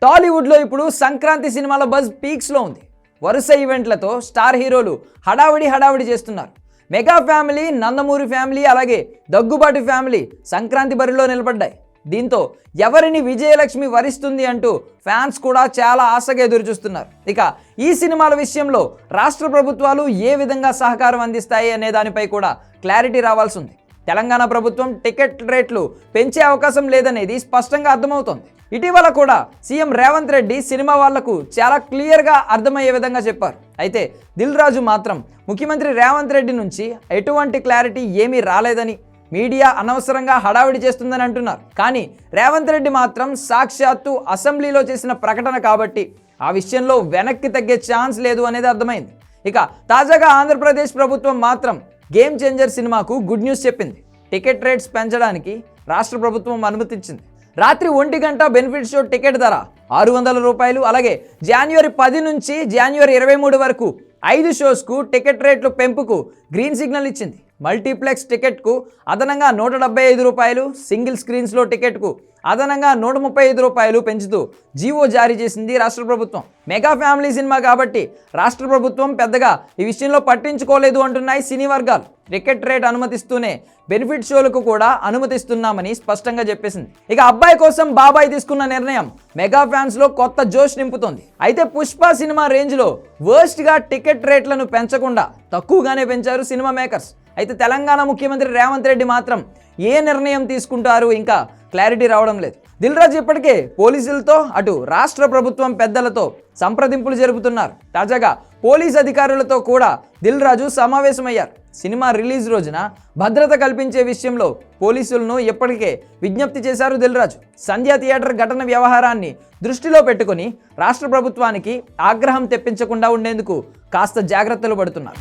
టాలీవుడ్లో ఇప్పుడు సంక్రాంతి సినిమాల బజ్ పీక్స్లో ఉంది. వరుస ఈవెంట్లతో స్టార్ హీరోలు హడావిడి చేస్తున్నారు. మెగా ఫ్యామిలీ, నందమూరి ఫ్యామిలీ, అలాగే దగ్గుబాటి ఫ్యామిలీ సంక్రాంతి బరిలో నిలబడ్డాయి. దీంతో ఎవరిని విజయలక్ష్మి వరిస్తుంది అంటూ ఫ్యాన్స్ కూడా చాలా ఆశగా ఎదురుచూస్తున్నారు. ఇక ఈ సినిమాల విషయంలో రాష్ట్ర ప్రభుత్వాలు ఏ విధంగా సహకారం అందిస్తాయి అనే దానిపై కూడా క్లారిటీ రావాల్సి ఉంది. తెలంగాణ ప్రభుత్వం టికెట్ రేట్లు పెంచే అవకాశం లేదనేది స్పష్టంగా అర్థమవుతోంది. ఇటీవల కూడా సీఎం రేవంత్ రెడ్డి సినిమా వాళ్లకు చాలా క్లియర్గా అర్థమయ్యే విధంగా చెప్పారు. అయితే దిల్ రాజు మాత్రం ముఖ్యమంత్రి రేవంత్ రెడ్డి నుంచి ఎటువంటి క్లారిటీ ఏమీ రాలేదని, మీడియా అనవసరంగా హడావిడి చేస్తుందని అంటున్నారు. కానీ రేవంత్ రెడ్డి మాత్రం సాక్షాత్తు అసెంబ్లీలో చేసిన ప్రకటన కాబట్టి ఆ విషయంలో వెనక్కి తగ్గే ఛాన్స్ లేదు అనేది అర్థమైంది. ఇక తాజాగా ఆంధ్రప్రదేశ్ ప్రభుత్వం మాత్రం గేమ్ చేంజర్ సినిమాకు గుడ్ న్యూస్ చెప్పింది. టికెట్ రేట్స్ పెంచడానికి రాష్ట్ర ప్రభుత్వం అనుమతించింది. రాత్రి 1 గంట బెనిఫిట్ షో టికెట్ ధర 600 రూపాయలు. అలాగే జనవరి 10 నుంచి జనవరి 23 వరకు 5 షోస్కు టికెట్ రేట్లు పెంపుకు గ్రీన్ సిగ్నల్ ఇచ్చింది. మల్టీప్లెక్స్ టికెట్కు అదనంగా 175 రూపాయలు, సింగిల్ స్క్రీన్స్లో టికెట్కు అదనంగా 135 రూపాయలు పెంచుతూ జీవో జారీ చేసింది రాష్ట్ర ప్రభుత్వం. మెగా ఫ్యామిలీ సినిమా కాబట్టి రాష్ట్ర ప్రభుత్వం పెద్దగా ఈ విషయంలో పట్టించుకోలేదు అంటున్నాయి సినీ వర్గాలు. టికెట్ రేట్ అనుమతిస్తూనే బెనిఫిట్ షోలకు కూడా అనుమతిస్తున్నామని స్పష్టంగా చెప్పేసింది. ఇక అబ్బాయి కోసం బాబాయ్ తీసుకున్న నిర్ణయం మెగా ఫ్యాన్స్లో కొత్త జోష్ నింపుతోంది. అయితే పుష్ప సినిమా రేంజ్లో వర్స్ట్గా టికెట్ రేట్లను పెంచకుండా తక్కువగానే పెంచారు సినిమా మేకర్స్. అయితే తెలంగాణ ముఖ్యమంత్రి రేవంత్ రెడ్డి మాత్రం ఏ నిర్ణయం తీసుకుంటారు ఇంకా క్లారిటీ రావడం లేదు. దిల్ రాజు ఇప్పటికే పోలీసులతో అటు రాష్ట్ర ప్రభుత్వం పెద్దలతో సంప్రదింపులు జరుపుతున్నారు. తాజాగా పోలీస్ అధికారులతో కూడా దిల్ రాజు సమావేశమయ్యారు. సినిమా రిలీజ్ రోజున భద్రత కల్పించే విషయంలో పోలీసులను ఇప్పటికే విజ్ఞప్తి చేశారు దిల్ రాజు. సంధ్యా థియేటర్ ఘటన వ్యవహారాన్ని దృష్టిలో పెట్టుకుని రాష్ట్ర ప్రభుత్వానికి ఆగ్రహం తెప్పించకుండా ఉండేందుకు కాస్త జాగ్రత్తలు పడుతున్నారు.